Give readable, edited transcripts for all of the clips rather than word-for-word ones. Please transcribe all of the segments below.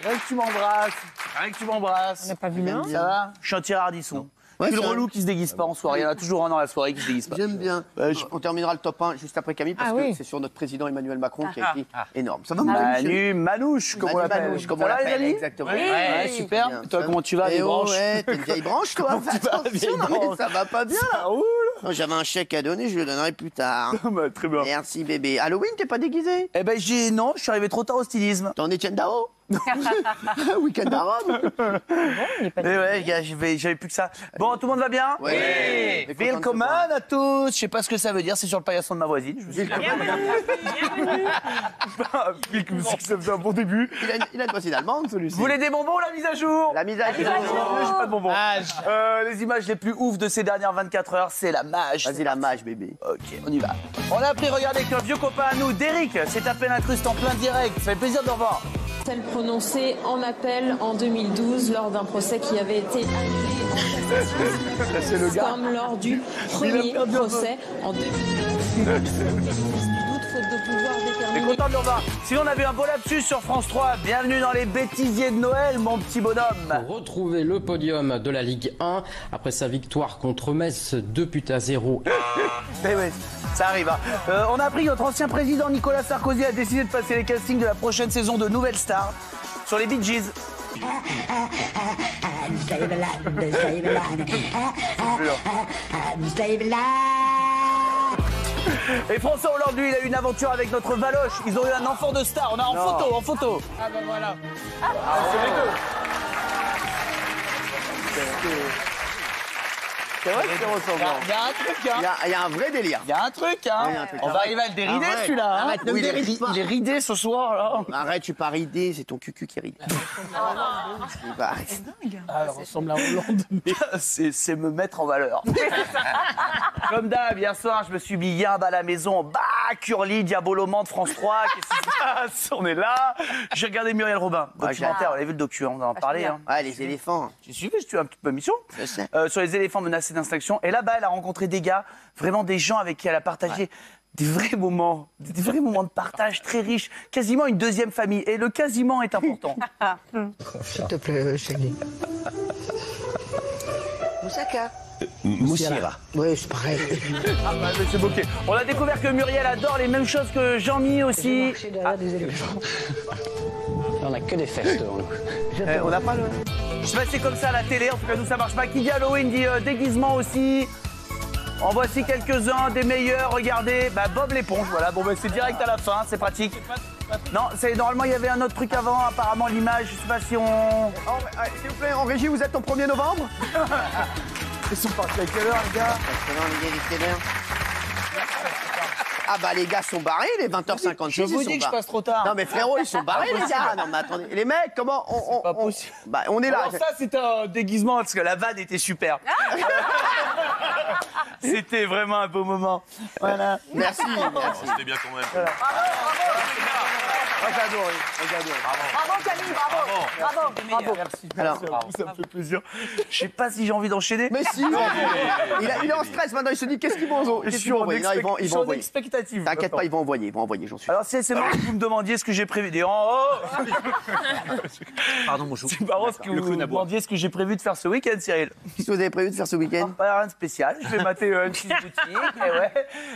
Rien que tu m'embrasses. Rien que tu m'embrasses. On n'a pas vu l'un. Ça va? Je suis un tir ardisson. Ouais, Plus le c'est relou vrai. qui se déguise pas en soirée. Il y en a toujours un dans la soirée qui se déguise pas. J'aime bien. On terminera le top 1 juste après Camille parce que c'est sur notre président Emmanuel Macron qui a écrit énorme. Ça va Manu Manouche, comme on l'appelle. Manouche, comme Ça on va, les l'appelle, amis? exactement. Ouais, super. Bien. Et toi, comment tu vas, les branches? Ouais, t'es une vieille branche, toi. Comment tu vas, vieille Attention, non, mais branche? ça va pas bien, là. Ça roule. Non, j'avais un chèque à donner, je le donnerai plus tard. Bah, très bien. Merci, bébé. Halloween, t'es pas déguisé? Eh ben, non, je suis arrivé trop tard au stylisme. T'en es Etienne Dao? Week-end arabe? Eh ouais, gars, j'avais plus que ça. Bon, tout le monde va bien? Oui. Welcome à tous. Je sais pas ce que ça veut dire, c'est sur le paillasson de ma voisine. Je me suis dit, ça faisait un bon début. Il a une voisine allemande, celui-ci. Vous voulez des bonbons, la mise à jour? La mise à jour. J'ai pas de bonbons. Les images les plus ouf de ces dernières 24 heures, c'est la mage. Vas-y, la mage, bébé. Ok, on y va. On a appris, regardez, qu'un vieux copain à nous, Derrick, s'est tapé l'incruste en plein direct. Ça fait plaisir de le revoir. Celle prononcée en appel en 2012 lors d'un procès qui avait été annulé en cassation. C'est le gars. Comme lors du premier procès en 2012. Faute de pouvoir T'es déterminer. content de le revoir. Sinon, on avait un beau lapsus sur France 3. Bienvenue dans les bêtisiers de Noël, mon petit bonhomme. Retrouver le podium de la Ligue 1 après sa victoire contre Metz 2-0. Eh ouais, ça arrive. Hein. On a appris que notre ancien président Nicolas Sarkozy a décidé de passer les castings de la prochaine saison de Nouvelle Star sur les Bee Gees. Et François Hollande, lui, il a eu une aventure avec notre Valoche. Ils ont eu un enfant de star. On a en photo. Ah bah voilà. C'est les deux. C'est vrai que c'est ressemblant. Il y a un truc, hein. Il y a un vrai délire. Il y a un truc, hein. Oui, il y a un truc. On va arriver à le dérider, Arrête. celui-là. Hein. Arrête, ne me Oui, déride pas. il est ridé ce soir, là. Arrête, je suis pas ridé, c'est ton cucu qui ride. Bah, arrête. Ah, elle ressemble à Hollande. C'est me mettre en valeur. Comme d'hab, hier soir, je me suis mis yab à la maison. Bah, Curly, Diaboloman de France 3. Qu'est-ce qui se passe? On est là. J'ai regardé Muriel Robin. Documentaire, on avait vu le docu, on en parlait. Hein. Ouais, les éléphants. J'ai suivi, je suis un petit peu mission. Je sais. Sur les éléphants menacés d'extinction. Et là-bas, elle a rencontré des gars, vraiment des gens avec qui elle a partagé des vrais moments de partage très riches. Quasiment une deuxième famille. Et le quasiment est important. S'il te plaît, chérie. Moussaka. Moussiera. Oui, c'est pareil. Ah bah, mais c'est bloqué. On a découvert que Muriel adore les mêmes choses que Jean-Mi aussi. Marcher derrière des éléphants. On a que des fesses devant nous. On n'a pas le... Je sais pas si c'est comme ça à la télé, en tout cas nous ça marche pas. Qui dit Halloween dit déguisement aussi. En voici quelques-uns des meilleurs, regardez. Bah, Bob l'éponge, voilà. Bon, bah, c'est direct à la fin, c'est pratique. Non, normalement il y avait un autre truc avant, apparemment l'image, je sais pas si on... S'il vous plaît, en régie, vous êtes au 1er novembre? Ils sont partis à quelle heure, les gars? Ah bah les gars sont barrés, les 20h56. Je vous dis que je passe trop tard. Non mais frérot, ils sont barrés les gars. Non mais attendez, les mecs, comment on pas possible. Bah on est là. Alors ça c'était un déguisement parce que la vanne était super. C'était vraiment un beau moment. Voilà. Merci. C'était bien quand même. Moi j'adore, j'adore. Bravo Camille, bravo. Bravo. Merci. Alors, ça me fait plaisir. Je sais pas si j'ai envie d'enchaîner. Mais si, il est en stress maintenant, il se dit qu'est-ce qu'ils vont Je suis en envoyer? Non, ils vont envoyer. expectative. T'inquiète pas, ils vont envoyer, j'en suis. Alors c'est marrant que vous me demandiez ce que j'ai prévu. Pardon, mon chou. C'est marrant que vous me demandiez ce que j'ai prévu de faire ce week-end, Cyril. Qu'est-ce que vous avez prévu de faire ce week-end? Pas rien de spécial. Je vais mater une petite boutique.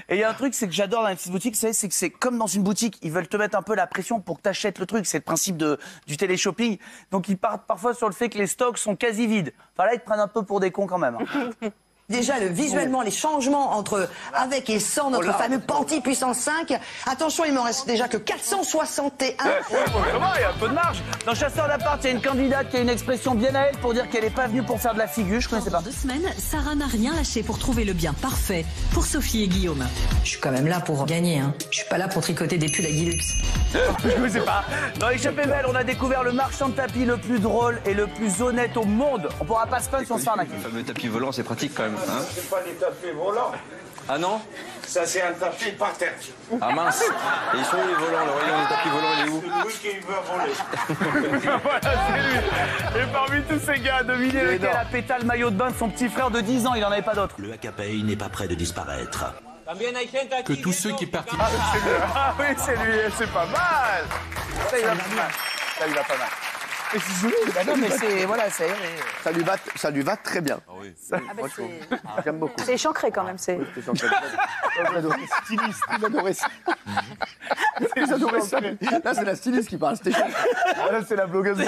Et il y a un truc, c'est que j'adore dans une petite boutique, c'est que c'est comme dans une boutique. Ils veulent te mettre un peu la pression pour que tu achètes le truc. C'est le principe du télé-shopping. Donc ils partent parfois sur le fait que les stocks sont quasi vides. Enfin là, ils te prennent un peu pour des cons quand même. Déjà, visuellement, les changements entre avec et sans notre fameux Panty puissance 5. Attention, il m'en reste déjà que 461. Comment il y a un peu de marge. Dans Chasseur d'appart, il y a une candidate qui a une expression bien à elle pour dire qu'elle n'est pas venue pour faire de la figure. Je connaissais pas. Pendant 2 semaines, Sarah n'a rien lâché pour trouver le bien parfait pour Sophie et Guillaume. Je suis quand même là pour gagner, hein. Je suis pas là pour tricoter des pulls à Guilux. Je connaissais pas. Dans l'échappée belle, on a découvert le marchand de tapis le plus drôle et le plus honnête au monde. On pourra pas se plaindre si on se fait arnaquer. Le fameux tapis volant, c'est pratique quand même. Hein, C'est pas des tapis volants. ah non? Ça, c'est un tapis par terre. Ah mince. Et ils sont où les volants? Le rayon des tapis volants, il est où? Celui qui veut voler. Voilà, c'est lui. Et parmi tous ces gars, devinez lequel a pété le maillot de bain de son petit frère de 10 ans. Il en avait pas d'autre. Le HKPI n'est pas prêt de disparaître. Que tous ceux qui participent. Ah oui, c'est lui. C'est pas mal. Ça, il va pas mal. Ça, il va pas mal. Mais c'est joli. Bah non, mais c'est voilà, ça Ça lui va très bien. Ah oui. Franchement, j'aime beaucoup. C'est échancré quand même. C'est... Styliste, il adorait ça. Ils adoraient ça. Là, c'est la styliste qui parle. C'était chaud. Là, c'est la blogueuse.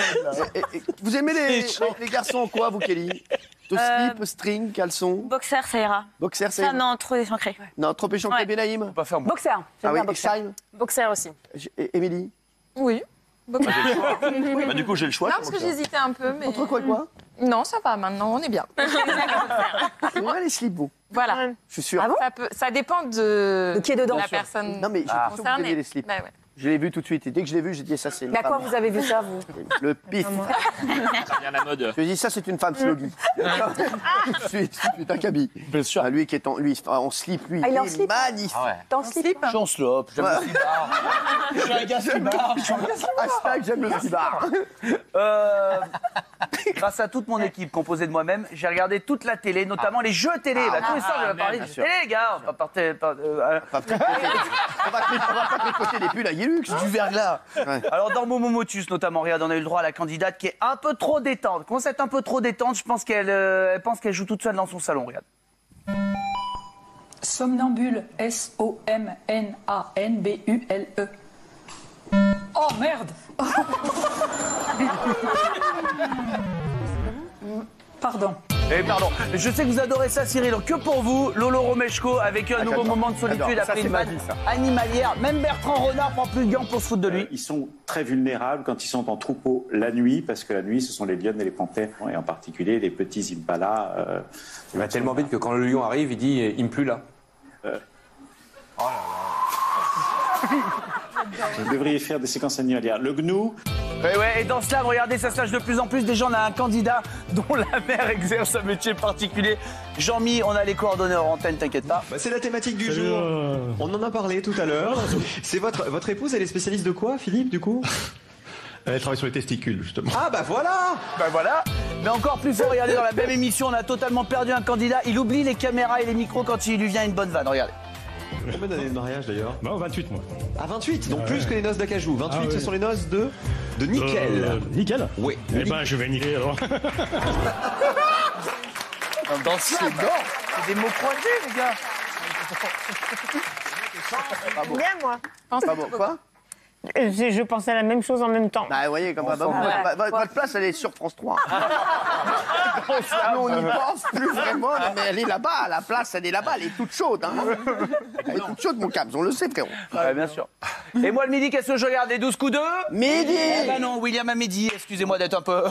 Vous aimez les garçons en quoi, vous, Kelly? Slip, string, caleçon? Boxer, ça ira. Boxer, c'est... Ça, non, trop échancré. Non, trop échancré, Benaïm? Pas faire Boxer. Ah oui, boxer. Exime? Boxer aussi. Émilie? Oui. Boxer. Bah, du coup, j'ai le choix. Non, parce que j'hésitais un peu, mais... Entre quoi et quoi? Non, ça va, maintenant, on est bien. C'est vrai, les slips, vous? Voilà. Je suis sûr. Ah bon? Ça dépend de qui est dedans. la personne Non, mais j'ai l'impression que vous concernée. aimiez les slips. Bah ouais. Je l'ai vu tout de suite. Et dès que je l'ai vu, j'ai dit ça, c'est une Mais à quoi femme. vous avez vu ça, vous? Le pif. Ça vient la mode. Je lui ai dit, ça, c'est une femme sloggy. Je suis un cabi. Bien sûr. Lui qui est en slip, lui, Ah, il est en est slip? magnifique. Ah ouais. T'es en slip? Je suis en slop, j'aime le slibard. Je suis un gars slibard. Hashtag j'aime le slibard. Grâce à toute mon équipe composée de moi-même, j'ai regardé toute la télé, notamment les jeux télé. Tous les soirs, je vais parler de télé, les gars. On va pas pas tricoter des pulls à Yelux. du verglas. Ouais. Alors, dans Momo Motus, notamment, regarde, on a eu le droit à la candidate qui est un peu trop détente. Comment c'est un peu trop détente? Je pense qu'elle elle pense qu'elle joue toute seule dans son salon, regarde. Somnambule, S-O-M-N-A-N-B-U-L-E. Oh merde. Pardon. Pardon, je sais que vous adorez ça, Cyril. Donc, que pour vous, Lolo Romeshko avec un nouveau moment de solitude après une vanne animalière. Même Bertrand Renard prend plus de gants pour se foutre de lui. Ils sont très vulnérables quand ils sont en troupeau la nuit, parce que la nuit, ce sont les lionnes et les panthères, et en particulier les petits impalas. Il va tellement vite que quand le lion arrive, il dit il me plus là. Oh là là. Vous devriez faire des séquences animalières. Le gnou. Ouais, et dans cela, regardez, ça se lâche de plus en plus. Déjà, on a un candidat dont la mère exerce un métier particulier. Jean-Mi, on a les coordonnées en antenne, t'inquiète pas. C'est la thématique du jour. On en a parlé tout à l'heure. C'est votre épouse, elle est spécialiste de quoi, Philippe, du coup? Elle travaille sur les testicules, justement. Ah bah voilà. Bah voilà. Mais encore plus fort, regardez, dans la même émission, on a totalement perdu un candidat. Il oublie les caméras et les micros quand il lui vient une bonne vanne, regardez. Combien d'années de mariage d'ailleurs? 28 moi. Ah 28, donc plus que les noces d'Acajou. 28, ce sont les noces de nickel. Nickel? Oui. Eh ben je vais niquer alors. Dans ce c'est des mots croisés, les gars. Bien, moi. Pas bon. Quoi? Je pensais à la même chose en même temps. Bah, vous voyez, comme votre place, elle est sur France 3. Nous, on n'y pense plus vraiment, mais elle est là-bas. La place, elle est là-bas. Elle est toute chaude. Hein. Elle est toute chaude, mon Cabs. On le sait, frérot. Ouais, bien sûr. Et moi, le midi, qu'est-ce que je regarde? Les 12 coups de Midi. Bah non, William à midi. Excusez-moi d'être un peu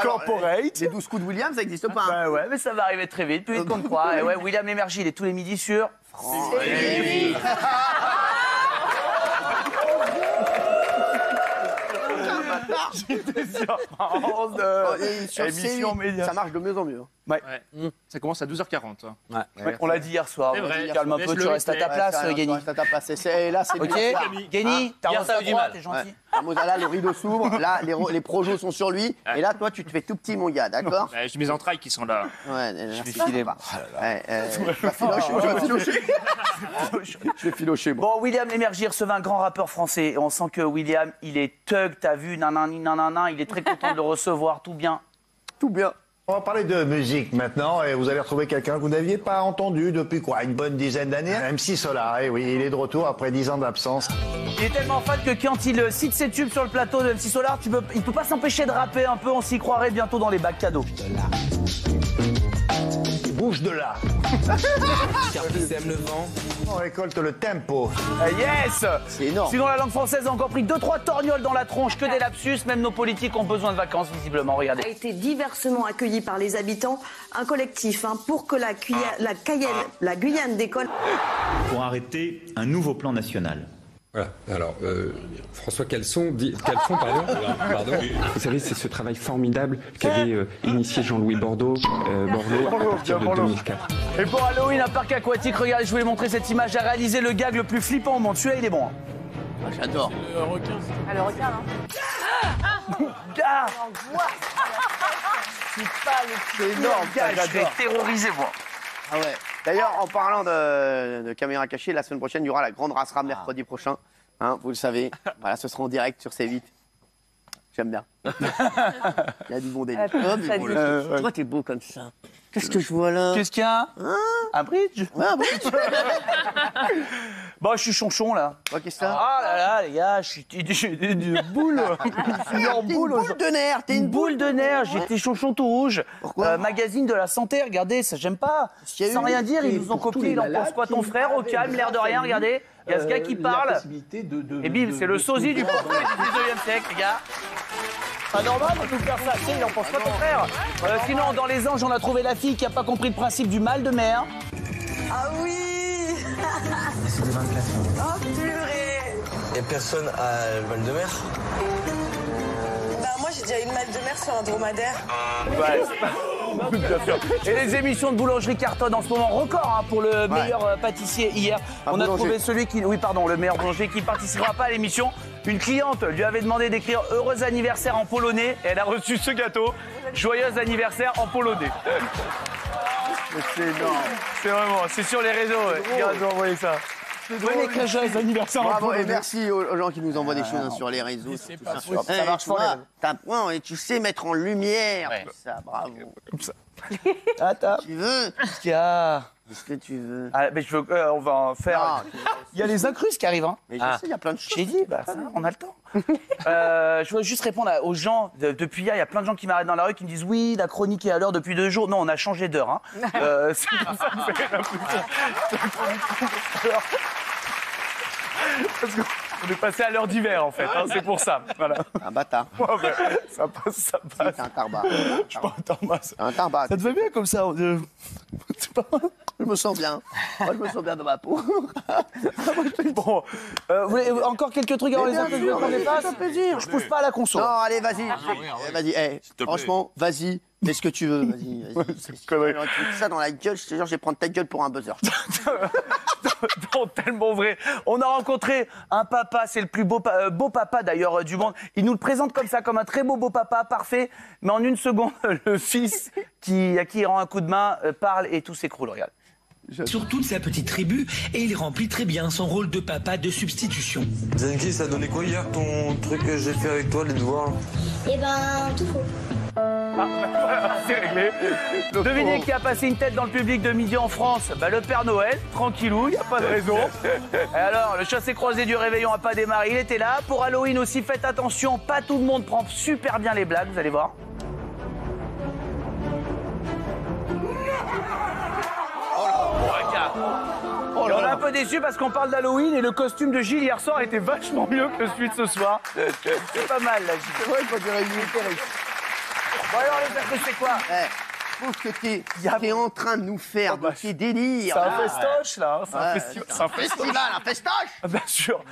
corporate. Les 12 coups de William, ça n'existe pas. Bah ouais, mais ça va arriver très vite, plus vite qu'on ne croit. Et ouais, William Lémergie, il est tous les midis sur France. J'étais sur France émission média. Ça marche de mieux en mieux. Ouais. Ça commence à 12h40. Ouais, on l'a dit hier soir. C'est vrai. Calme un peu, tu restes à ta place, Guéni. Reste à ta place. Et là, c'est Ok, Guéni, t'as reçu du mal. T'es gentil. Là, le rideau s'ouvre. Là, les projos sont sur lui. Et là, toi, tu te fais tout petit, mon gars, d'accord? J'ai mes entrailles qui sont là. Ouais, je vais filer. Je vais filocher. Bon, William Lémergie recevait un grand rappeur français. Et on sent que William, il est thug, t'as vu, nanana, il est très content de le recevoir, tout bien. Tout bien. On va parler de musique maintenant et vous allez retrouver quelqu'un que vous n'aviez pas entendu depuis quoi, une bonne dizaine d'années? MC Solar, et oui, il est de retour après 10 ans d'absence. Il est tellement fan que quand il cite ses tubes sur le plateau de MC Solar, il peut pas s'empêcher de rapper un peu, on s'y croirait bientôt dans les bacs cadeaux. Bouge de là. Service aime le vent. On récolte le tempo. Yes. C'est énorme. Sinon, la langue française a encore pris 2-3 torgnoles dans la tronche, que des lapsus. Même nos politiques ont besoin de vacances, visiblement. Regardez. A été diversement accueilli par les habitants. Un collectif pour que la Guyane décolle. Pour arrêter un nouveau plan national. Voilà. Alors, François Caleçon, pardon. Vous savez, c'est ce travail formidable qu'avait initié Jean-Louis Borloo à partir de 2004. Et pour Halloween, un parc aquatique, regardez, je voulais montrer cette image, a réalisé le gag le plus flippant au monde. Celui-là, il est bon. Ah, j'adore. Le requin. Ah, le requin, hein. Gars. C'est énorme. Je vais être terrorisé, moi. Ah ouais. D'ailleurs, en parlant de caméra cachée, la semaine prochaine, il y aura la grande Rasra mercredi prochain. Hein, vous le savez. Voilà, ce sera en direct sur C8. J'aime bien. Il y a du bon délire. Ah, ça dit. Toi, t'es beau comme ça. Qu'est-ce que je vois là? Qu'est-ce qu'il y a? Un bridge? Ouais, un bridge. Bon, je suis chonchon, là. Qu'est-ce que ça? Ah là là, les gars, j'ai une boule. Je suis en boule. Boule de nerfs. T'es Une boule de nerfs. J'étais chonchon tout rouge. Pourquoi? Magazine de la santé, regardez, ça j'aime pas. Sans rien dire, ils nous ont copié. Il en pense quoi ton frère? Au calme, l'air de rien, regardez. Il y a ce gars qui parle. Et bim, c'est le sosie du portrait du 19e siècle, les gars. Pas normal de nous faire ça. Tu sais, il en pense pas ton frère. Sinon, dans Les Anges, on a trouvé la fille qui a pas compris le principe du mal de mer. Ah oui. Oh purée. Et personne a le mal de mer? Bah moi j'ai déjà eu le mal de mer sur un dromadaire. Ouais, bien sûr. Et les émissions de boulangerie cartonnent en ce moment record hein, pour le meilleur pâtissier hier. On a trouvé celui qui... Oui, pardon, le meilleur boulanger qui ne participera pas à l'émission. Une cliente lui avait demandé d'écrire « Heureux anniversaire » en polonais et elle a reçu ce gâteau « Joyeux anniversaire » en polonais. C'est énorme. C'est vraiment, c'est sur les réseaux. Regarde, j'ai envoyé ça. Ouais, les joyeux anniversaire en Bravo, polonais. et merci aux gens qui nous envoient des choses sur les réseaux. Ça marche pas. T'as point et tu sais mettre en lumière tout ça, bravo. Comme ça. Attends. Tu veux? Qu'est-ce qu'il y a? Qu'est-ce que tu veux? Ah, mais je veux, on va en faire. Non, il y a les incrustes qui arrivent. Hein. Mais je sais, il y a plein de choses. J'ai dit, bah, ça, on a le temps. Je veux juste répondre aux gens. Depuis hier, il y a plein de gens qui m'arrêtent dans la rue qui me disent oui, la chronique est à l'heure depuis 2 jours. Non, on a changé d'heure. Hein. C'est pour ça que c'est l'impression. Parce qu'on est passé à l'heure d'hiver, en fait. Hein, c'est pour ça. Voilà. Un bâtard. Ouais, mais ça passe, ça passe. C'est un tarbat. Je suis pas un tarbat. Un tarbat. Ça te va bien comme ça? C'est pas mal. Je me sens bien. Moi, je me sens bien dans ma peau. Bon, vous voulez encore quelques trucs avant les interviews qu'on dépasse? Je pousse pas à la conso. Non, allez, vas-y. Vas-y, franchement, vas-y. Fais ce que tu veux, vas-y. C'est une connerie. Tu mets ça dans la gueule, je te jure, je vais prendre ta gueule pour un buzzer. Non, tellement vrai. On a rencontré un papa, c'est le plus beau papa d'ailleurs du monde. Il nous le présente comme ça, comme un très beau papa, parfait. Mais en une seconde, le fils à qui il rend un coup de main parle et tout s'écroule. Regarde. Sur toute sa petite tribu, et il remplit très bien son rôle de papa de substitution. Zenki, ça a donné quoi hier ton truc que j'ai fait avec toi, les devoirs? Eh ben, tout faux. C'est réglé. Devinez qui a passé une tête dans le public de midi en France? Bah, le Père Noël, tranquillou, il n'y a pas de raison. Et alors, le chassé-croisé du réveillon n'a pas démarré, il était là. Pour Halloween aussi, faites attention, pas tout le monde prend super bien les blagues, vous allez voir. On est un peu déçu parce qu'on parle d'Halloween et le costume de Gilles hier soir était vachement mieux que celui de ce soir. C'est pas mal là, Gilles. C'est vrai qu'on dirait une Bon alors les amis, c'est quoi? Je trouve que t'es en train de nous faire de tes délires. C'est un festoche là, c'est un festival, un festoche. Bien sûr.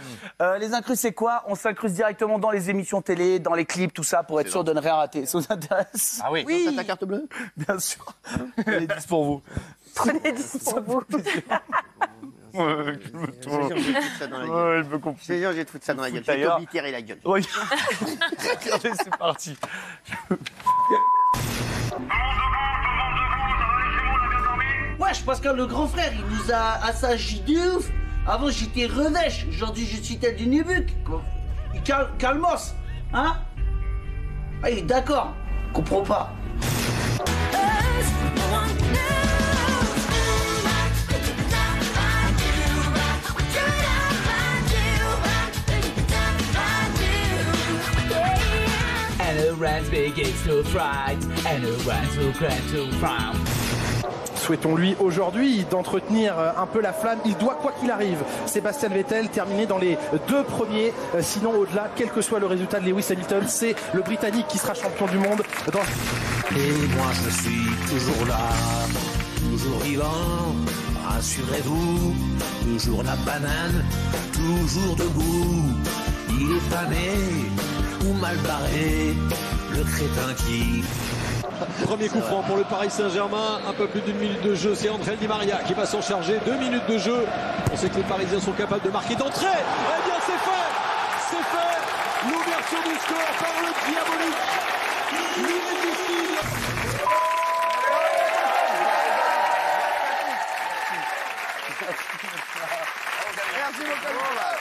Les incrustes, c'est quoi? On s'incruste directement dans les émissions télé, dans les clips, tout ça, pour être sûr de ne rien rater. Ça vous intéresse? Ah oui. Oui. T'as ta carte bleue? Bien sûr. Elle est 10 pour vous. Prenez 10 pour vous. Ouais, je me comprends. C'est sûr, j'ai te foutre ça dans la gueule. Je vais t'oblitérer la gueule. Oui. Regardez, c'est parti. Wesh, parce que le grand frère, il nous a assagi de ouf. Avant, j'étais revêche. Aujourd'hui, je suis tête du nubuc. Calmos. Hein? Ah, il est d'accord. Comprends pas. Souhaitons-lui aujourd'hui d'entretenir un peu la flamme. Il doit, quoi qu'il arrive, Sébastien Vettel, terminer dans les 2 premiers. Sinon, au-delà, quel que soit le résultat de Lewis Hamilton, c'est le Britannique qui sera champion du monde. Et moi, je suis toujours là, toujours vivant. Rassurez-vous, toujours la banane, toujours debout. Il est fané ou mal barré, le crétin qui... Premier coup franc pour le Paris Saint-Germain, un peu plus d'1 minute de jeu, c'est André Di Maria qui va s'en charger, 2 minutes de jeu. On sait que les Parisiens sont capables de marquer d'entrée. Eh bien c'est fait, l'ouverture du score par le diabolique, l'irrésistible. Merci beaucoup.